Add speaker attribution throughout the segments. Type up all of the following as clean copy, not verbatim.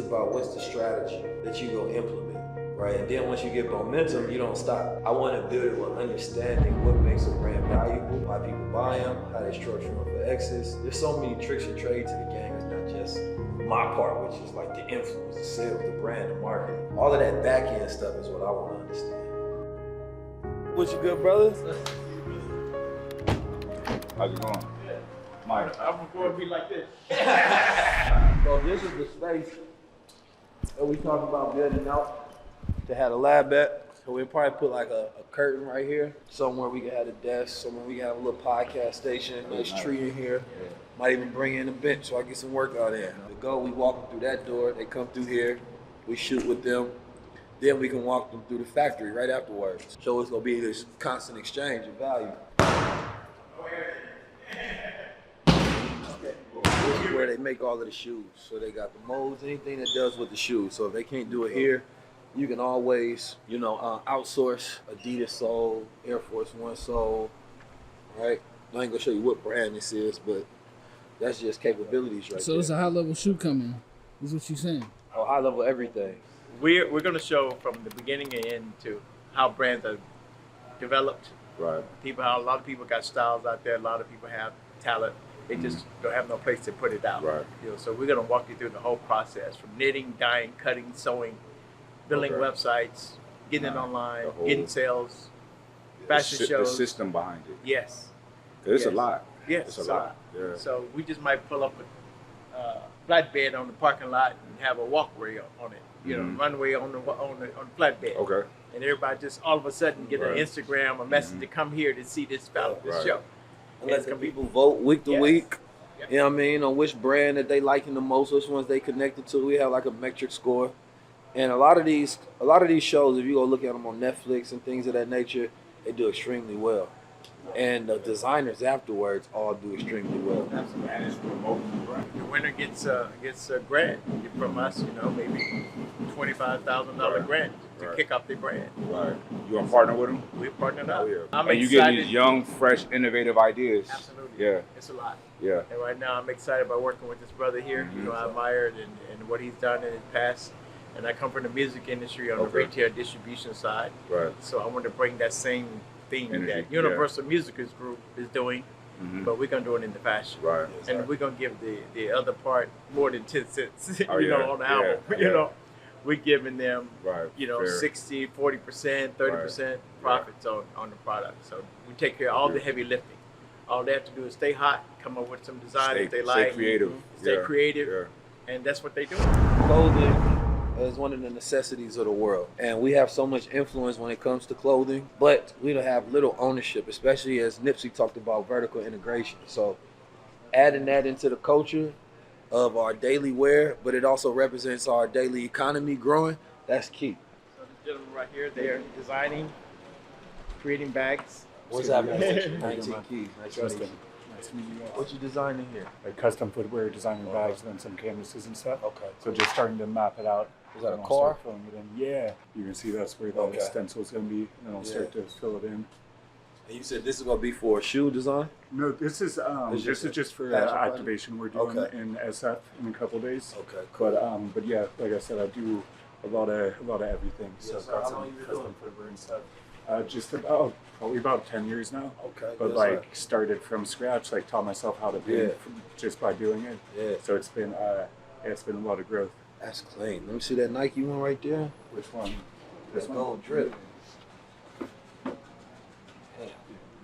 Speaker 1: about what's the strategy that you go implement, right? And then once you get momentum, you don't stop. I want to build it with understanding what makes a brand valuable, why people buy them, how they structure them for exits. There's so many tricks and trades to the game. It's not just my part, which is like the influence, the sales, the brand, the marketing. All of that back end stuff is what I want to understand. What you good, brothers?
Speaker 2: How's it going? Mike.
Speaker 3: I'm going to be like this.
Speaker 1: So this is the space that we talked about building out to have a lab at. So we'll probably put like a curtain right here, somewhere we can have a desk, somewhere we can have a little podcast station, nice tree in here. Yeah. Might even bring in a bench so I get some workout in. The goal, we walk them through that door, they come through here, we shoot with them, then we can walk them through the factory right afterwards. So it's gonna be this constant exchange of value. This is where they make all of the shoes. So they got the molds, anything that does with the shoes. So if they can't do it here, you can always, outsource Adidas sole, Air Force One sole, right? I ain't gonna show you what brand this is, but that's just capabilities right
Speaker 4: so
Speaker 1: there.
Speaker 4: It's a high level shoe coming, is what you're saying?
Speaker 1: Oh, high level everything.
Speaker 3: We're going to show from the beginning and end to how brands are developed.
Speaker 2: Right.
Speaker 3: How a lot of people got styles out there. A lot of people have talent. They just don't have no place to put it out.
Speaker 2: Right.
Speaker 3: So we're going to walk you through the whole process from knitting, dyeing, cutting, sewing, building websites, getting it online, getting sales, fashion shows.
Speaker 2: The system behind it.
Speaker 3: Yes.
Speaker 2: It's a lot.
Speaker 3: Yes,
Speaker 2: it's a lot. Yeah.
Speaker 3: So we just might pull up a flatbed on the parking lot and have a walkway on it. Runway on the flatbed.
Speaker 2: Okay.
Speaker 3: And everybody just all of a sudden get an Instagram, a message to come here to see this show.
Speaker 1: And let the people vote week to week. You know what I mean? On which brand that they liking the most, which ones they connected to. We have like a metric score. And a lot of these shows, if you go look at them on Netflix and things of that nature, they do extremely well. And the designers afterwards all do extremely well.
Speaker 3: The winner gets a grant from us, maybe $25,000 grant to kick off their brand.
Speaker 2: Right. You gonna partner with them?
Speaker 3: We're partnering up.
Speaker 2: Yeah.
Speaker 3: I'm
Speaker 2: and
Speaker 3: excited.
Speaker 2: You get these young, fresh, innovative ideas.
Speaker 3: Absolutely.
Speaker 2: Yeah.
Speaker 3: It's a lot.
Speaker 2: Yeah.
Speaker 3: And right now I'm excited about working with this brother here. I admire it and what he's done in his past. And I come from the music industry on the retail distribution side.
Speaker 2: Right.
Speaker 3: So I want to bring that same thing that Universal Musicals Group is doing, but we're going to do it in the fashion.
Speaker 2: Right.
Speaker 3: And we're going to give the other part more than 10 cents, on the album. We're giving them, 60, 40%, 30% profits on the product. So we take care of all the heavy lifting. All they have to do is stay hot, come up with some design that they like.
Speaker 2: Stay creative.
Speaker 3: Stay creative. And that's what they do.
Speaker 1: Clothing is one of the necessities of the world. And we have so much influence when it comes to clothing, but we don't have little ownership, especially as Nipsey talked about vertical integration. So adding that into the culture of our daily wear, but it also represents our daily economy growing, that's key.
Speaker 3: So the gentleman right here, they're designing, creating bags.
Speaker 1: What's happening? 19 Keys. Nice to meet you.
Speaker 5: Nice to meet you.
Speaker 1: What you designing here?
Speaker 5: Like custom footwear, designing bags, and then some canvases and stuff.
Speaker 1: Okay.
Speaker 5: So just starting to map it out.
Speaker 1: Is that a
Speaker 5: and I'll
Speaker 1: car?
Speaker 5: start filling it in. Yeah. You can see that's where the stencil is going to be, and then I'll start to fill it in.
Speaker 1: And you said this is going to be for a shoe design?
Speaker 5: No, this is just for activation we're doing in SF in a couple of days.
Speaker 1: Okay, cool.
Speaker 5: But yeah, like I said, I do a lot of everything.
Speaker 1: Yes,
Speaker 5: So
Speaker 1: sir.
Speaker 5: I've got
Speaker 1: How
Speaker 5: some
Speaker 1: long you been
Speaker 5: custom
Speaker 1: doing?
Speaker 5: footwear and stuff. Probably about 10 years now.
Speaker 1: Okay.
Speaker 5: But
Speaker 1: yes, sir.
Speaker 5: started from scratch, taught myself how to paint just by doing it.
Speaker 1: Yeah.
Speaker 5: So it's been a lot of growth.
Speaker 1: That's clean. Let me see that Nike one right there.
Speaker 5: Which one?
Speaker 1: This gold drip. Damn,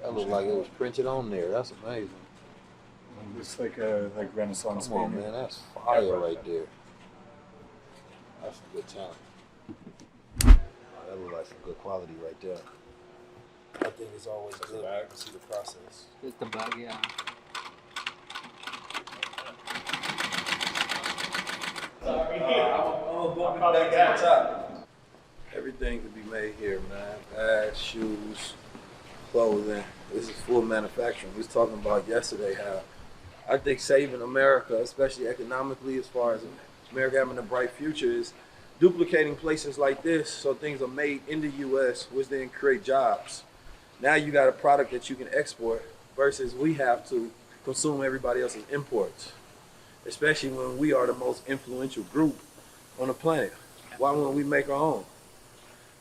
Speaker 1: that looked like it was printed on there. That's amazing.
Speaker 5: It's like a Renaissance
Speaker 1: Come on,
Speaker 5: painting.
Speaker 1: man. That's fire right there. That's some good talent. That looked like some good quality right there. I think it's always good to see the process.
Speaker 4: It's the bag, yeah.
Speaker 1: I'm gonna back at the top. Everything can be made here, man. Bags, shoes, clothing. This is full manufacturing. We was talking about yesterday how I think saving America, especially economically, as far as America having a bright future, is duplicating places like this so things are made in the U.S., which then create jobs. Now you got a product that you can export versus we have to consume everybody else's imports, especially when we are the most influential group on the planet. Why wouldn't we make our own?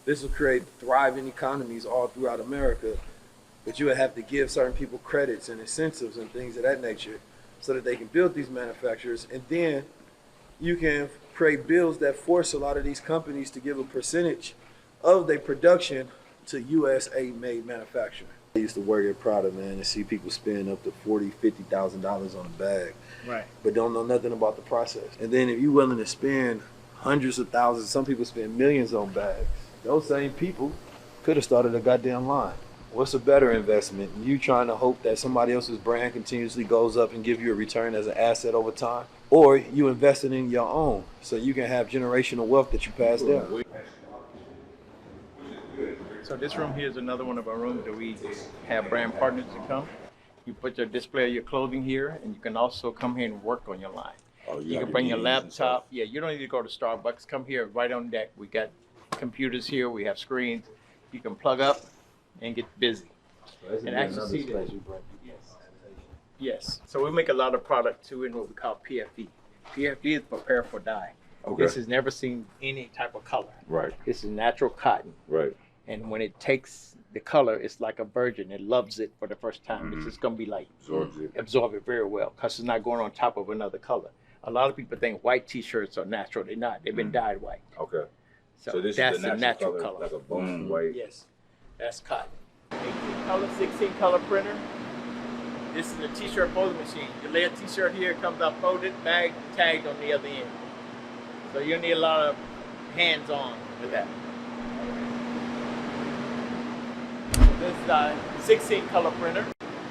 Speaker 1: This will create thriving economies all throughout America, but you would have to give certain people credits and incentives and things of that nature so that they can build these manufacturers, and then you can create bills that force a lot of these companies to give a percentage of their production to USA made manufacturing. I used to work at Prada, man, and see people spend up to $40,000, $50,000 on a bag,
Speaker 3: right?
Speaker 1: But don't know nothing about the process. And then if you're willing to spend hundreds of thousands, some people spend millions on bags, those same people could have started a goddamn line. What's a better investment? You trying to hope that somebody else's brand continuously goes up and give you a return as an asset over time? Or you investing in your own so you can have generational wealth that you pass down?
Speaker 3: So this room here is another one of our rooms that we have brand partners to come. You put your display of your clothing here, and you can also come here and work on your line. Oh, you can bring your laptop. Yeah, you don't need to go to Starbucks. Come here right on deck. We got computers here. We have screens. You can plug up and get busy. So and actually see this. Yes. Yes. So we make a lot of product too in what we call PFD. PFD is prepare for dye. Okay. This has never seen any type of color.
Speaker 2: Right.
Speaker 3: This is natural cotton.
Speaker 2: Right.
Speaker 3: And when it takes the color, it's like a virgin. It loves it for the first time. It's just gonna be like absorb it very well because it's not going on top of another color. A lot of people think white T-shirts are natural. They're not. They've been dyed white.
Speaker 2: Okay.
Speaker 3: So this is the natural color.
Speaker 2: Like a bone white.
Speaker 3: Yes. That's cotton. 18 color, 16 color printer. This is a T-shirt folding machine. You lay a T-shirt here, it comes out folded, bagged, tagged on the other end. So you need a lot of hands-on with that. This is a 16 color printer.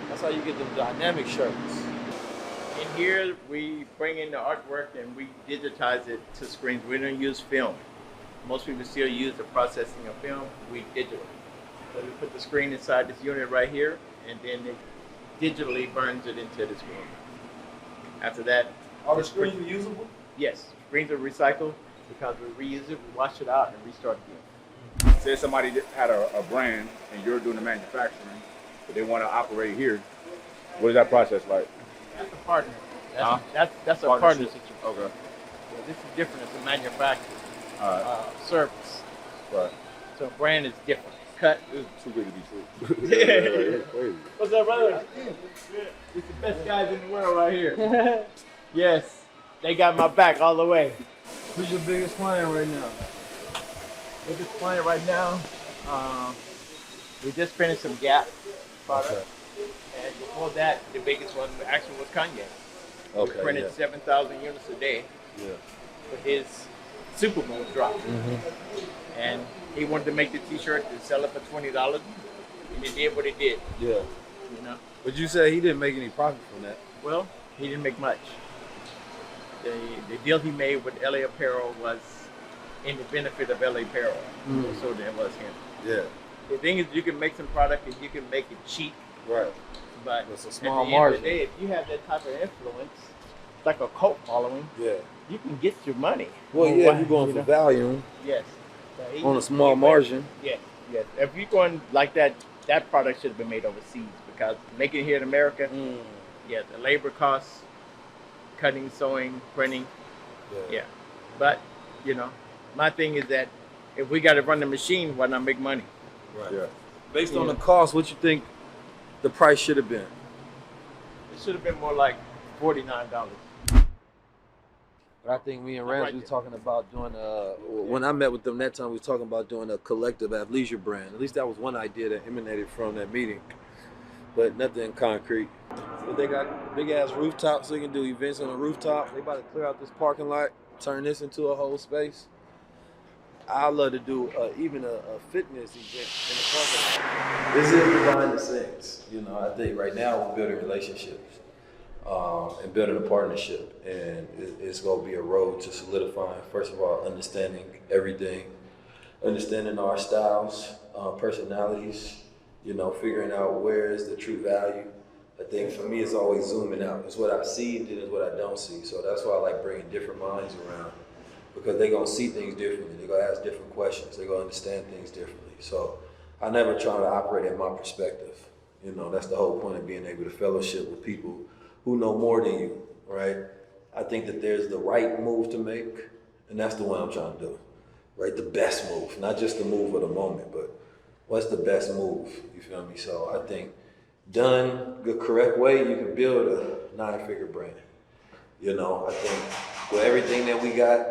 Speaker 1: That's how you get them dynamic shirts.
Speaker 3: In here, we bring in the artwork and we digitize it to screens. We don't use film. Most people still use the processing of film. We digital. So we put the screen inside this unit right here, and then it digitally burns it into the screen. After that,
Speaker 1: are the screens reusable?
Speaker 3: Yes, screens are recycled because we reuse it, we wash it out, and restart again.
Speaker 2: Say somebody had a brand and you're doing the manufacturing, but they want to operate here. What is that process like?
Speaker 3: That's a partner. That's a partner situation.
Speaker 2: Okay.
Speaker 3: Yeah, this is different. It's a manufacturer service.
Speaker 2: Right.
Speaker 3: So a brand is different. Cut.
Speaker 2: This is too good to be true.
Speaker 3: Yeah. What's up, brother? It's the best guys in the world right here. Yes, they got my back all the way.
Speaker 1: Who's your biggest client right now?
Speaker 3: Biggest client right now, we just finished some Gap product. Okay. And before that, the biggest one actually was Kanye. Okay, we printed 7,000 units a day for his Super Bowl drop. Mm-hmm. And he wanted to make the T-shirt and sell it for $20, and he did what he did.
Speaker 1: Yeah.
Speaker 3: You know.
Speaker 1: But you said he didn't make any profit from that.
Speaker 3: Well, he didn't make much. The deal he made with LA Apparel was in the benefit of LA Apparel, so that was him. Yeah. The thing is, you can make some product and you can make it cheap.
Speaker 1: Right.
Speaker 3: But
Speaker 1: it's a small
Speaker 3: at the
Speaker 1: margin.
Speaker 3: end of the day, if you have that type of influence, like a cult following, you can get your money.
Speaker 1: Well, yeah, if you're going for volume.
Speaker 3: Yes. So
Speaker 1: on a small margin.
Speaker 3: Yes, yes. If you're going like that, that product should have been made overseas because making it here in America, the labor costs, cutting, sewing, printing, But, you know, my thing is that if we got to run the machine, why not make money?
Speaker 1: Right. Yeah. Based on the cost, what you think the price should have been?
Speaker 3: It should have been more like $49.
Speaker 1: But I think me and Rams was talking about doing when I met with them that time, we was talking about doing a collective athleisure brand. At least that was one idea that emanated from that meeting, but nothing concrete. But they got big ass rooftops, so you can do events on the rooftop. They about to clear out this parking lot, turn this into a whole space. I love to do even a fitness event in the parking lot. This is behind the scenes. You know, I think right now we're building relationships and building a partnership, and it's going to be a road to solidifying. First of all, understanding everything, understanding our styles, personalities. You know, figuring out where is the true value. I think for me, it's always zooming out. It's what I see, and then it's what I don't see. So that's why I like bringing different minds around, because they're going to see things differently. They're going to ask different questions. They're going to understand things differently. So I never try to operate at my perspective. You know, that's the whole point of being able to fellowship with people who know more than you, right? I think that there's the right move to make, And that's the one I'm trying to do, right? The best move, not just the move of the moment, but what's the best move, you feel me? So I think done the correct way, you can build a 9-figure brand. You know, I think with everything that we got,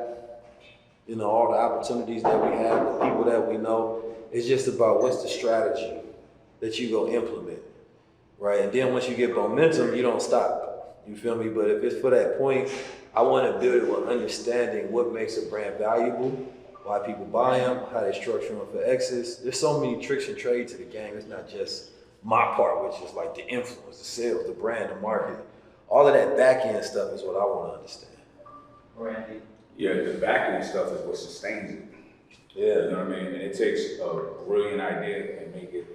Speaker 1: you know, all the opportunities that we have, the people that we know, it's just about what's the strategy that you go implement, right? And then once you get momentum, you don't stop, you feel me? But if it's for that point, I want to build it with understanding what makes a brand valuable, why people buy them, how they structure them for exits. There's so many tricks and trades to the game. It's not just my part, which is like the influence, the sales, the brand, the marketing. All of that back end stuff is what I want to understand.
Speaker 3: Randy.
Speaker 2: Yeah, the back end stuff is what sustains it.
Speaker 1: Yeah.
Speaker 2: You know what I mean? And it takes a brilliant idea and make it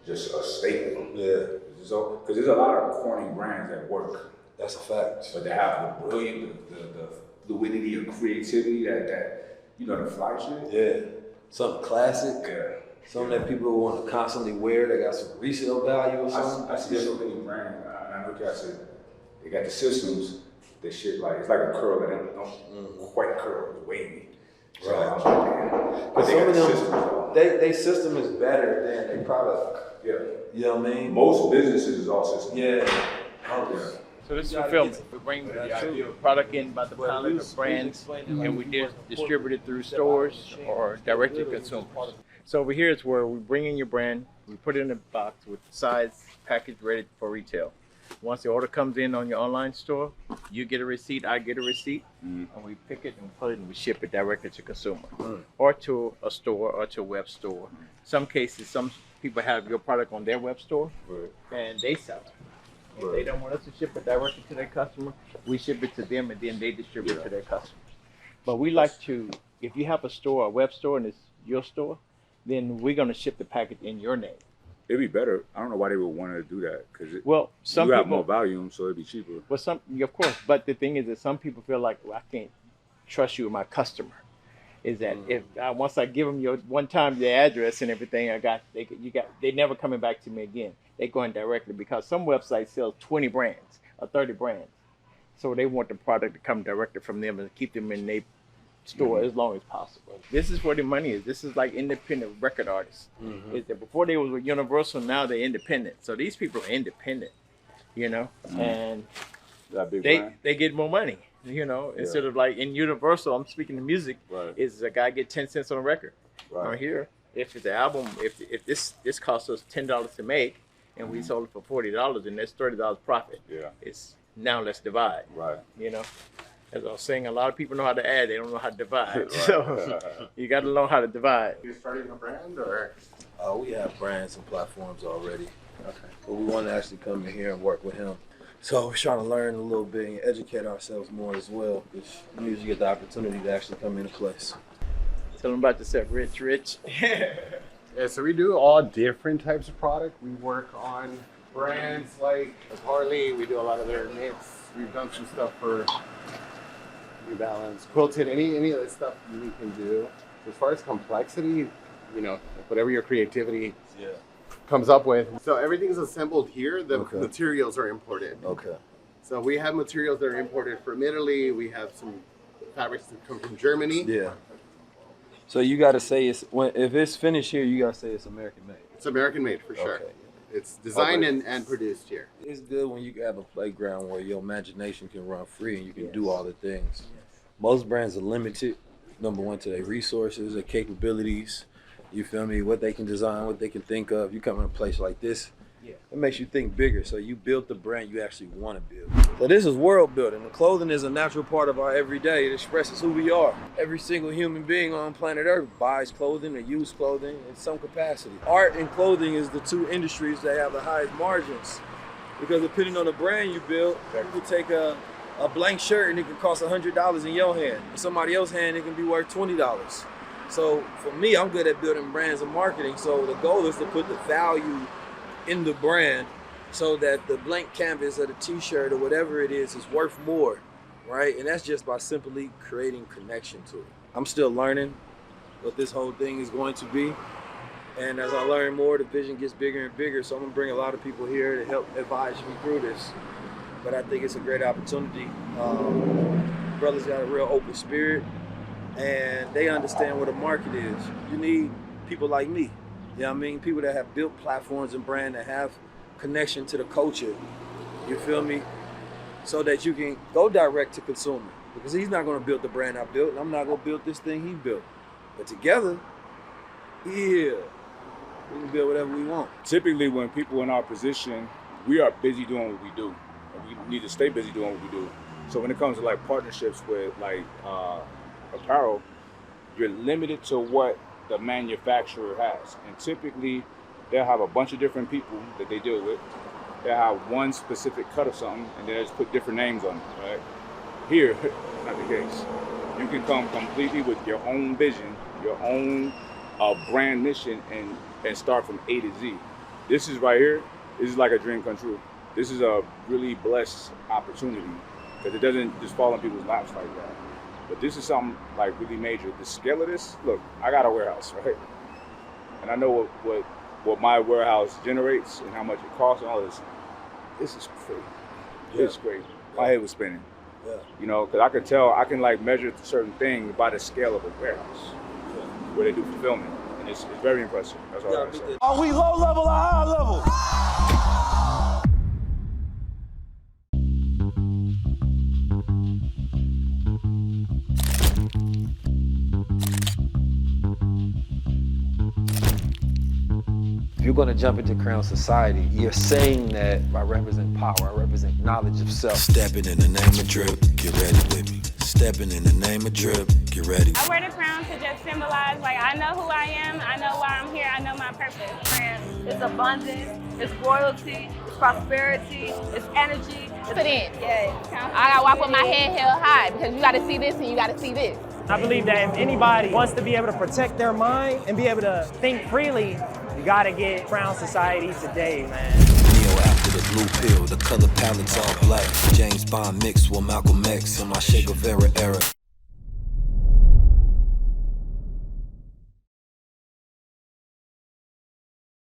Speaker 2: just a staple.
Speaker 1: Yeah.
Speaker 2: So, because there's a lot of corny brands that work.
Speaker 1: That's a fact.
Speaker 2: But they have the brilliant, the fluidity of creativity that you know, the fly shit.
Speaker 1: Yeah. Something classic.
Speaker 2: Yeah.
Speaker 1: Something that people want to constantly wear. They got some resale value or something.
Speaker 2: I see so many brands. I know guys said they got the systems. That shit like it's like a curl that don't quite curl, it's wavy. So
Speaker 1: Right.
Speaker 2: I was like, damn. But
Speaker 1: Some
Speaker 2: they got
Speaker 1: of
Speaker 2: the
Speaker 1: them,
Speaker 2: systems.
Speaker 1: they system is better than their product.
Speaker 2: Yeah.
Speaker 1: You know what I mean?
Speaker 2: Most businesses is all systems.
Speaker 1: Yeah.
Speaker 3: So this is fulfillment. We bring the product in by the pilot of brands, and we distribute it through stores or direct to consumers. So over here is where we bring in your brand, we put it in a box with the size package ready for retail. Once the order comes in on your online store, you get a receipt, I get a receipt, and we pick it and put it and we ship it directly to consumer or to a store or to a web store. Some cases, some people have your product on their web store and they sell it. If they don't want us to ship it directly to their customer, we ship it to them and then they distribute it to their customers. But we like to, if you have a store, a web store, and it's your store, then we're going to ship the package in your name.
Speaker 2: It'd be better. I don't know why they would want to do that because
Speaker 3: Some
Speaker 2: you have
Speaker 3: people,
Speaker 2: more volume, so it'd be cheaper.
Speaker 3: well, of course. But the thing is that some people feel like, well, I can't trust you with my customer. Is that if once I give them your one time the address and everything, they never coming back to me again. They going directly because some websites sell 20 brands or 30 brands, so they want the product to come directly from them and keep them in their store as long as possible. This is where the money is. This is like independent record artists. Is that before they was with Universal, now they're independent. So these people are independent, you know, and they get more money, you know, instead of like in Universal. I'm speaking of music. Is a guy get 10 cents on a record. Right here, if it's an album, if this costs us $10 to make, and we sold it for $40, and that's $30 profit. Yeah, it's now let's divide. Right. You know. As I was saying, a lot of people know how to add, they don't know how to divide. So you got to know how to divide.
Speaker 6: You starting a brand or?
Speaker 1: We have brands and platforms already. Okay. But we want to actually come in here and work with him. So we're trying to learn a little bit and educate ourselves more as well, because we usually get the opportunity to actually come into place.
Speaker 3: Tell them about yourself, Rich.
Speaker 6: Yeah, so we do all different types of product. We work on brands like Harley. We do a lot of their knits. We've done some stuff for New Balance, quilted, any of the stuff we can do. As far as complexity, you know, whatever your creativity comes up with. So everything's assembled here. The materials are imported. Okay. So we have materials that are imported from Italy. We have some fabrics that come from Germany.
Speaker 1: Yeah. So you got to say if it's finished here, you got to say it's American made.
Speaker 6: It's American made for sure. Okay. It's designed and produced here.
Speaker 1: It's good when you have a playground where your imagination can run free and you can do all the things. Most brands are limited, number one, to their resources, their capabilities. You feel me? What they can design, what they can think of. You come in a place like this, it makes you think bigger. So you build the brand you actually want to build. So this is world building. The clothing is a natural part of our everyday. It expresses who we are. Every single human being on planet Earth buys clothing or uses clothing in some capacity. Art and clothing is the two industries that have the highest margins, because depending on the brand you build, you can take a blank shirt and it can cost $100 in your hand. In somebody else's hand, it can be worth $20. So for me, I'm good at building brands and marketing. So the goal is to put the value in the brand so that the blank canvas or the t-shirt or whatever it is worth more, right? And that's just by simply creating connection to it. I'm still learning what this whole thing is going to be. And as I learn more, the vision gets bigger and bigger. So I'm gonna bring a lot of people here to help advise me through this. But I think it's a great opportunity. Brothers got a real open spirit. and they understand what a market is. You need people like me. You know what I mean? People that have built platforms and brand that have connection to the culture. You feel me? So that you can go direct to consumer. Because he's not gonna build the brand I built, and I'm not gonna build this thing he built. But together, yeah, we can build whatever we want.
Speaker 2: Typically when people in our position, we are busy doing what we do. And we need to stay busy doing what we do. So when it comes to like partnerships with like apparel, you're limited to what the manufacturer has. And typically they'll have a bunch of different people that they deal with. They'll have one specific cut of something and they'll just put different names on it, right? Here, it's not the case. You can come completely with your own vision, your own brand mission, and start from A to Z. This is right here, this is like a dream come true. This is a really blessed opportunity because it doesn't just fall in people's laps like that. But this is something like really major. The scale of this, look, I got a warehouse, right? And I know what my warehouse generates and how much it costs and all this. This is crazy. Yeah. It's crazy. My head was spinning. Yeah. You know, because I can like measure certain things by the scale of a warehouse where they do fulfillment. And it's very impressive. That's all I gotta say.
Speaker 7: Are we low level or high level?
Speaker 1: If you're going to jump into Crownz society, you're saying that I represent power, I represent knowledge of self.
Speaker 7: Stepping in the name of drip, get ready with me. Stepping in the name of drip, get ready.
Speaker 8: I wear the crown to just symbolize, like, I know who I am, I know why I'm here, I know my purpose.
Speaker 9: It's abundance, it's royalty, it's prosperity, it's energy.
Speaker 8: Put in.
Speaker 9: Yeah.
Speaker 8: I gotta walk with my head held high because you gotta see this and you gotta see this.
Speaker 10: I believe that if anybody wants to be able to protect their mind and be able to think freely, you gotta get Crownz Society today, man.
Speaker 7: Neo after the blue pill, the color palette's all black. James Bond mixed with Malcolm X in my Che Guevara era.